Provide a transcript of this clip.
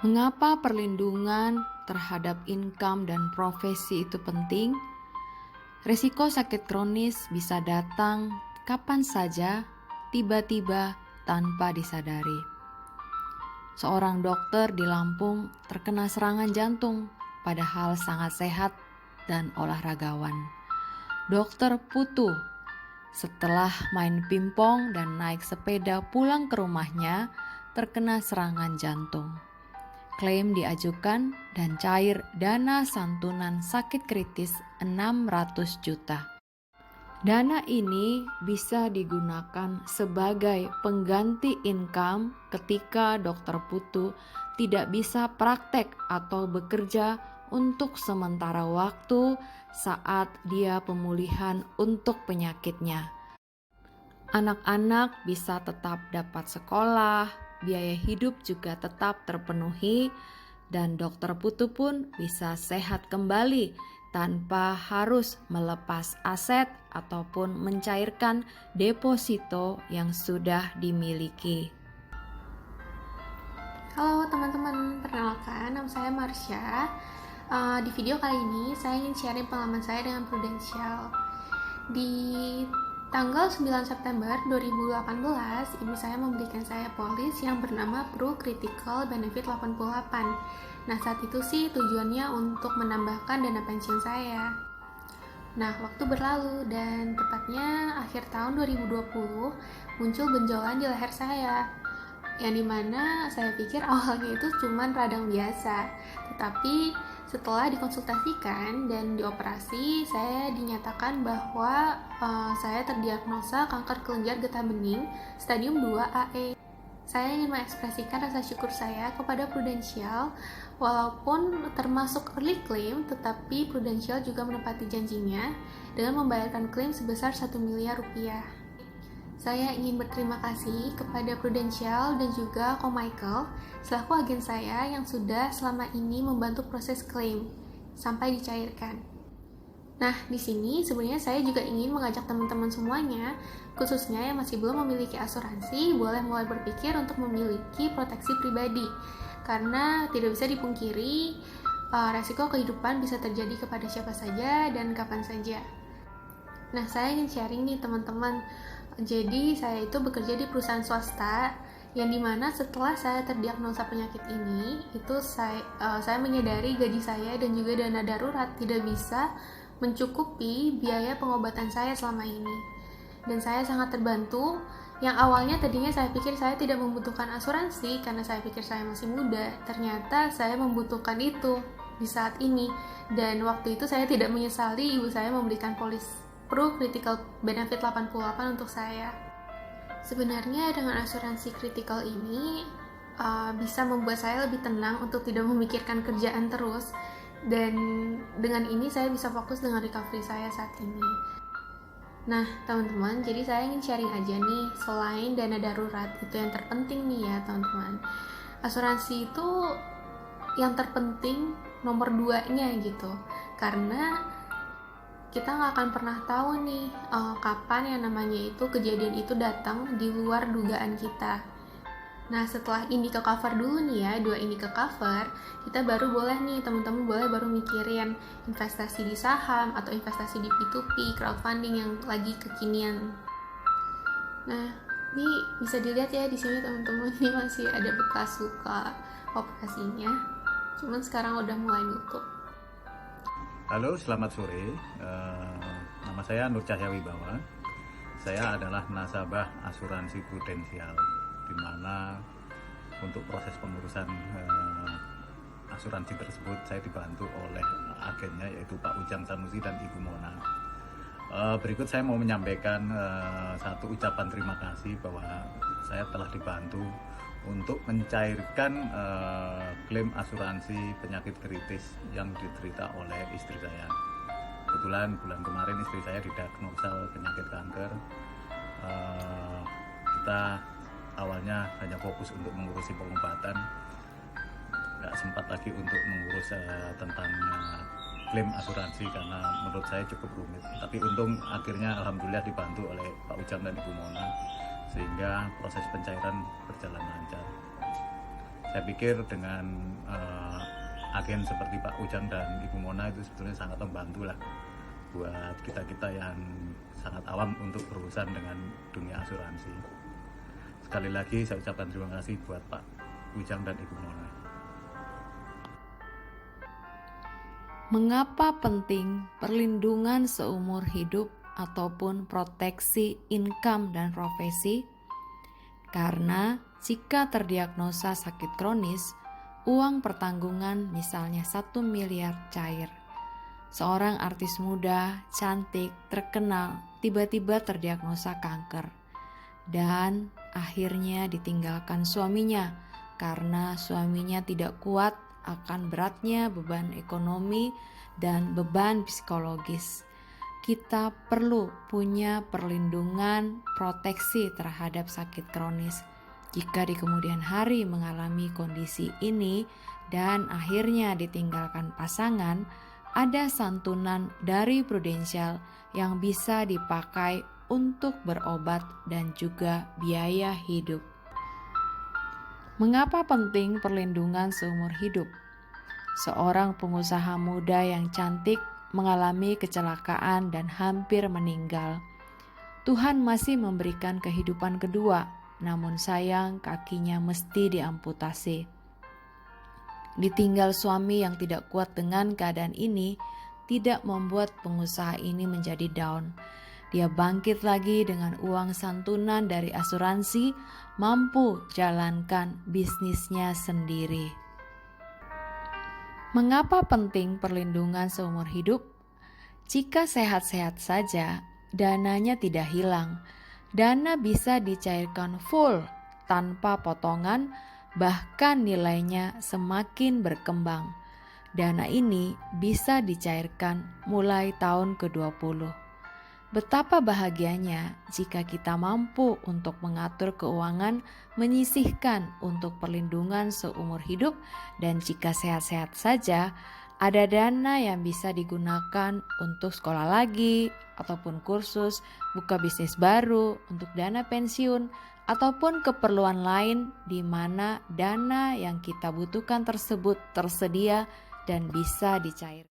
Mengapa perlindungan terhadap income dan profesi itu penting? Risiko sakit kronis bisa datang kapan saja, tiba-tiba tanpa disadari. Seorang dokter di Lampung terkena serangan jantung, padahal sangat sehat dan olahragawan. Dokter Putu setelah main pingpong dan naik sepeda pulang ke rumahnya terkena serangan jantung. Klaim diajukan dan cair dana santunan sakit kritis 600 juta. Dana ini bisa digunakan sebagai pengganti income ketika dokter Putu tidak bisa praktek atau bekerja untuk sementara waktu saat dia pemulihan untuk penyakitnya. Anak-anak bisa tetap dapat sekolah, biaya hidup juga tetap terpenuhi, dan dokter Putu pun bisa sehat kembali tanpa harus melepas aset ataupun mencairkan deposito yang sudah dimiliki. Halo teman-teman, perkenalkan nama saya Marsha. Di video kali ini saya ingin sharing pengalaman saya dengan Prudential. Di tanggal 9 September 2018, ibu saya memberikan saya polis yang bernama Pro Critical Benefit 88. Nah, saat itu sih tujuannya untuk menambahkan dana pensiun saya. Nah, waktu berlalu dan tepatnya akhir tahun 2020 muncul benjolan di leher saya. Yang dimana saya pikir awalnya itu cuma radang biasa, tetapi setelah dikonsultasikan dan dioperasi, saya dinyatakan bahwa saya terdiagnosa kanker kelenjar getah bening stadium 2 AE. Saya ingin mengekspresikan rasa syukur saya kepada Prudential, walaupun termasuk early claim, tetapi Prudential juga menepati janjinya dengan membayarkan klaim sebesar 1 miliar rupiah. Saya ingin berterima kasih kepada Prudential dan juga Ko Michael selaku agen saya yang sudah selama ini membantu proses klaim sampai dicairkan. Nah, di sini sebenarnya saya juga ingin mengajak teman-teman semuanya, khususnya yang masih belum memiliki asuransi, boleh mulai berpikir untuk memiliki proteksi pribadi. Karena tidak bisa dipungkiri, resiko kehidupan bisa terjadi kepada siapa saja dan kapan saja. Nah, saya ingin sharing nih teman-teman. Jadi saya itu bekerja di perusahaan swasta yang dimana setelah saya terdiagnosa penyakit ini, itu saya menyadari gaji saya dan juga dana darurat tidak bisa mencukupi biaya pengobatan saya selama ini. Dan saya sangat terbantu. Yang awalnya tadinya saya pikir saya tidak membutuhkan asuransi karena saya pikir saya masih muda. Ternyata saya membutuhkan itu di saat ini. Dan waktu itu saya tidak menyesali ibu saya memberikan polis Pro Critical Benefit 88 untuk saya. Sebenarnya dengan asuransi critical ini bisa membuat saya lebih tenang untuk tidak memikirkan kerjaan terus, dan dengan ini saya bisa fokus dengan recovery saya saat ini. Nah teman-teman, jadi saya ingin sharing aja nih, selain dana darurat itu yang terpenting nih ya teman-teman, asuransi itu yang terpenting nomor 2-nya gitu, karena kita nggak akan pernah tahu nih kapan yang namanya itu kejadian itu datang di luar dugaan kita. Nah, setelah ini ke cover dulu nih ya, 2 ini ke cover, kita baru boleh nih teman-teman boleh baru mikirin investasi di saham atau investasi di P2P, crowdfunding yang lagi kekinian. Nah, ini bisa dilihat ya di sini teman-teman, ini masih ada bekas luka operasinya. Cuman sekarang udah mulai nutup. Halo, selamat sore. Nama saya Nur Cahya Wibawa. Saya adalah nasabah asuransi Prudential, di mana untuk proses pengurusan asuransi tersebut saya dibantu oleh agennya, yaitu Pak Ujang Sanusi dan Ibu Mona. Berikut saya mau menyampaikan satu ucapan terima kasih bahwa saya telah dibantu untuk mencairkan klaim asuransi penyakit kritis yang diderita oleh istri saya. Kebetulan bulan kemarin istri saya didiagnosa penyakit kanker. Kita awalnya hanya fokus untuk mengurusi pengobatan, nggak sempat lagi untuk mengurus tentang klaim asuransi karena menurut saya cukup rumit. Tapi untung akhirnya alhamdulillah dibantu oleh Pak Ujang dan Ibu Mona, sehingga proses pencairan berjalan lancar. Saya pikir dengan agen seperti Pak Ujang dan Ibu Mona itu sebetulnya sangat membantu lah buat kita-kita yang sangat awam untuk berurusan dengan dunia asuransi. Sekali lagi saya ucapkan terima kasih buat Pak Ujang dan Ibu Mona. Mengapa penting perlindungan seumur hidup ataupun proteksi income dan profesi? Karena jika terdiagnosa sakit kronis, uang pertanggungan misalnya 1 miliar cair. Seorang artis muda, cantik, terkenal, tiba-tiba terdiagnosa kanker. Dan akhirnya ditinggalkan suaminya karena suaminya tidak kuat akan beratnya beban ekonomi dan beban psikologis. Kita perlu punya perlindungan proteksi terhadap sakit kronis. Jika di kemudian hari mengalami kondisi ini dan akhirnya ditinggalkan pasangan, ada santunan dari Prudential yang bisa dipakai untuk berobat dan juga biaya hidup. Mengapa penting perlindungan seumur hidup? Seorang pengusaha muda yang cantik mengalami kecelakaan dan hampir meninggal. Tuhan masih memberikan kehidupan kedua, namun sayang kakinya mesti diamputasi. Ditinggal suami yang tidak kuat dengan keadaan ini tidak membuat pengusaha ini menjadi down. Dia bangkit lagi dengan uang santunan dari asuransi, mampu jalankan bisnisnya sendiri. Mengapa penting perlindungan seumur hidup? Jika sehat-sehat saja, dananya tidak hilang. Dana bisa dicairkan full tanpa potongan, bahkan nilainya semakin berkembang. Dana ini bisa dicairkan mulai tahun ke-20. Betapa bahagianya jika kita mampu untuk mengatur keuangan, menyisihkan untuk perlindungan seumur hidup, dan jika sehat-sehat saja, ada dana yang bisa digunakan untuk sekolah lagi, ataupun kursus, buka bisnis baru, untuk dana pensiun, ataupun keperluan lain di mana dana yang kita butuhkan tersebut tersedia dan bisa dicairkan.